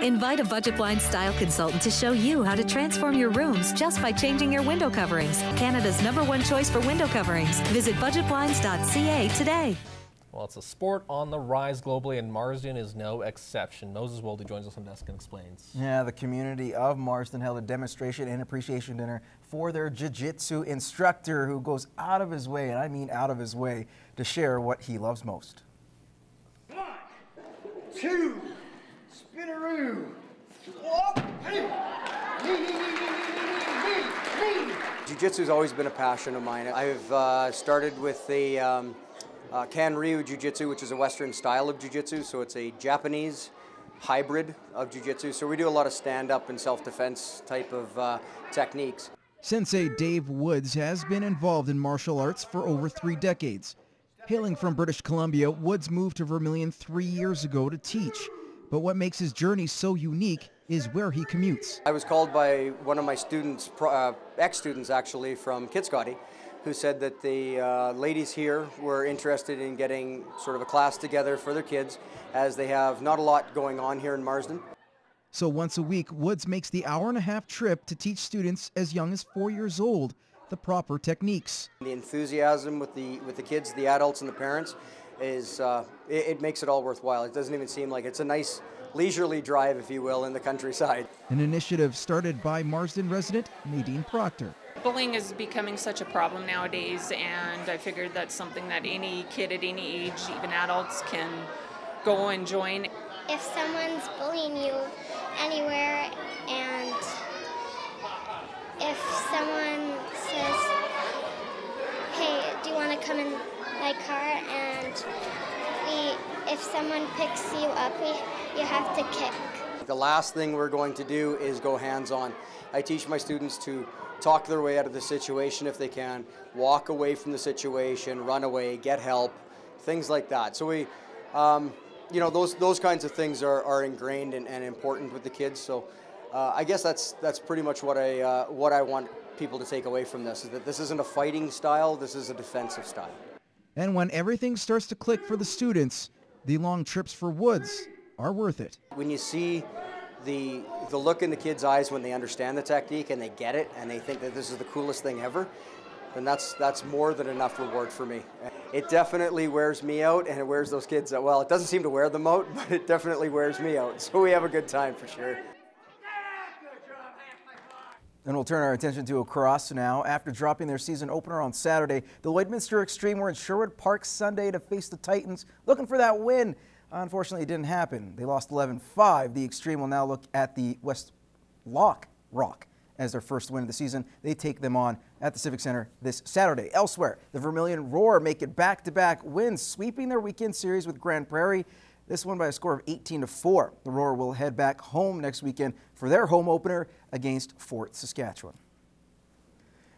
Invite a Budget Blinds style consultant to show you how to transform your rooms just by changing your window coverings. Canada's #1 choice for window coverings. Visit budgetblinds.ca today. Well, it's a sport on the rise globally, and Marsden is no exception. Moses Wolde joins us on desk and explains. Yeah, the community of Marsden held a demonstration and appreciation dinner for their Jiu-Jitsu instructor who goes out of his way, and I mean out of his way, to share what he loves most. 1, 2, spinaroo. Jiu-Jitsu has always been a passion of mine. I've started with the Kan-Ryu Jiu-Jitsu, which is a Western style of Jiu-Jitsu, so it's a Japanese hybrid of Jiu-Jitsu. So we do a lot of stand-up and self-defense type of techniques. Sensei Dave Woods has been involved in martial arts for over 3 decades. Hailing from British Columbia, Woods moved to Vermilion 3 years ago to teach. But what makes his journey so unique is where he commutes. I was called by one of my students, ex-students actually, from Kitscoty, who said that the ladies here were interested in getting sort of a class together for their kids, as they have not a lot going on here in Marsden. So once a week, Woods makes the hour-and-a-half trip to teach students as young as 4 years old the proper techniques. The enthusiasm with the kids, the adults, and the parents is it makes it all worthwhile. It doesn't even seem like it's a nice leisurely drive, if you will, in the countryside. An initiative started by Marsden resident Nadine Proctor. Bullying is becoming such a problem nowadays, and I figured that's something that any kid at any age, even adults, can go and join. If someone's bullying you anywhere, and if someone says, hey, do you want to come in my car, and if someone picks you up, you have to kick. The last thing we're going to do is go hands-on. I teach my students to talk their way out of the situation if they can, walk away from the situation, run away, get help, things like that. So we, you know, those kinds of things are ingrained and important with the kids. So I guess that's pretty much what I want people to take away from this, is that this isn't a fighting style, this is a defensive style. And when everything starts to click for the students, the long trips for Woods are worth it. When you see the look in the kids' eyes when they understand the technique and they get it and they think that this is the coolest thing ever, then that's more than enough reward for me. It definitely wears me out, and it wears those kids out. Well, it doesn't seem to wear them out, but it definitely wears me out. So we have a good time for sure. And we'll turn our attention to lacrosse now. After dropping their season opener on Saturday, the Lloydminster Xtreme were in Sherwood Park Sunday to face the Titans, looking for that win. Unfortunately, it didn't happen. They lost 11-5. The Xtreme will now look at the West Lock Rock as their first win of the season. They take them on at the Civic Center this Saturday. Elsewhere, the Vermilion Roar make it back-to-back wins, sweeping their weekend series with Grand Prairie. This one by a score of 18-4. The Roar will head back home next weekend for their home opener against Fort Saskatchewan.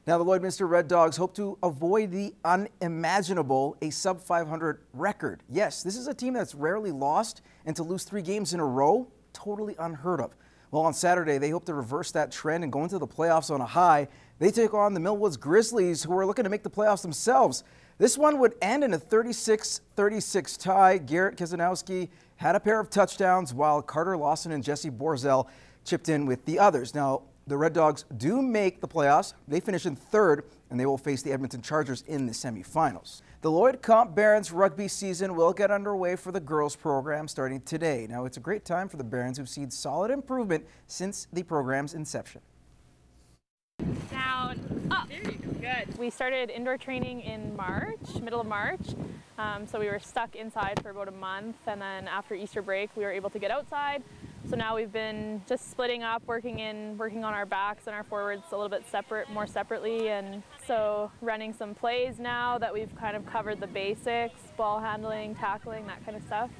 Now the Lloydminster Red Dogs hope to avoid the unimaginable, a sub-500 record. Yes, this is a team that's rarely lost, and to lose 3 games in a row, totally unheard of. Well, on Saturday, they hope to reverse that trend and go into the playoffs on a high. They take on the Millwoods Grizzlies, who are looking to make the playoffs themselves. This one would end in a 36-36 tie. Garrett Kazanowski had a pair of touchdowns, while Carter Lawson and Jesse Borzel chipped in with the others. Now, the Red Dogs do make the playoffs. They finish in 3rd, and they will face the Edmonton Chargers in the semifinals. The Lloyd Comp Barons rugby season will get underway for the girls program starting today. Now, it's a great time for the Barons, who've seen solid improvement since the program's inception. Down, up. There you go. Good. We started indoor training in March, middle of March. So we were stuck inside for about a month, and then after Easter break, we were able to get outside. So now we've been just splitting up, working on our backs and our forwards a little bit more separately, and so running some plays now that we've kind of covered the basics, ball handling, tackling, that kind of stuff,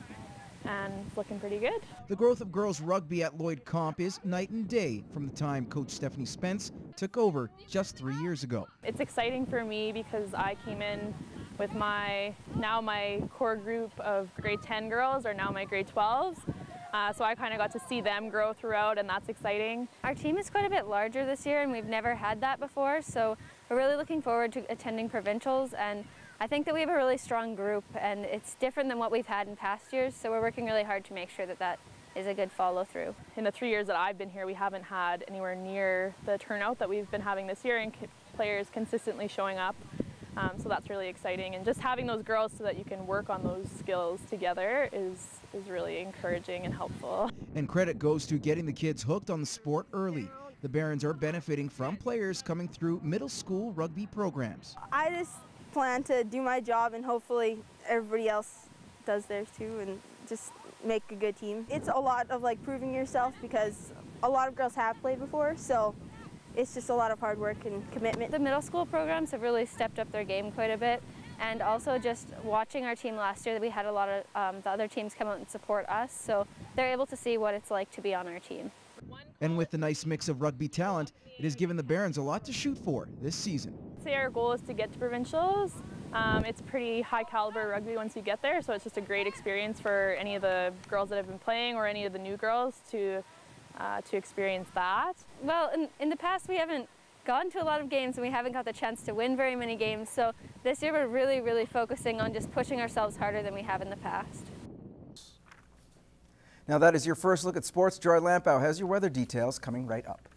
and it's looking pretty good. The growth of girls rugby at Lloyd Comp is night and day from the time Coach Stephanie Spence took over just 3 years ago. It's exciting for me because I came in with my core group of grade 10 girls are now my grade 12s. So I kind of got to see them grow throughout, and that's exciting. Our team is quite a bit larger this year, and we've never had that before, so we're really looking forward to attending provincials, and I think that we have a really strong group, and it's different than what we've had in past years, so we're working really hard to make sure that is a good follow through. In the 3 years that I've been here, we haven't had anywhere near the turnout that we've been having this year, and players consistently showing up. So that's really exciting, and just having those girls so that you can work on those skills together is really encouraging and helpful. And credit goes to getting the kids hooked on the sport early. The Barons are benefiting from players coming through middle school rugby programs. I just plan to do my job, and hopefully everybody else does theirs too, and just make a good team. It's a lot of like proving yourself, because a lot of girls have played before, so it's just a lot of hard work and commitment. The middle school programs have really stepped up their game quite a bit, and also just watching our team last year, we had a lot of the other teams come out and support us, so they're able to see what it's like to be on our team. And with the nice mix of rugby talent, it has given the Barons a lot to shoot for this season. I'd say our goal is to get to provincials. It's pretty high caliber rugby once you get there, so it's just a great experience for any of the girls that have been playing or any of the new girls to experience that. Well, in the past we haven't gone to a lot of games, and we haven't got the chance to win very many games, so this year we're really focusing on just pushing ourselves harder than we have in the past. Now that is your first look at sports. Gerard Lampow has your weather details coming right up.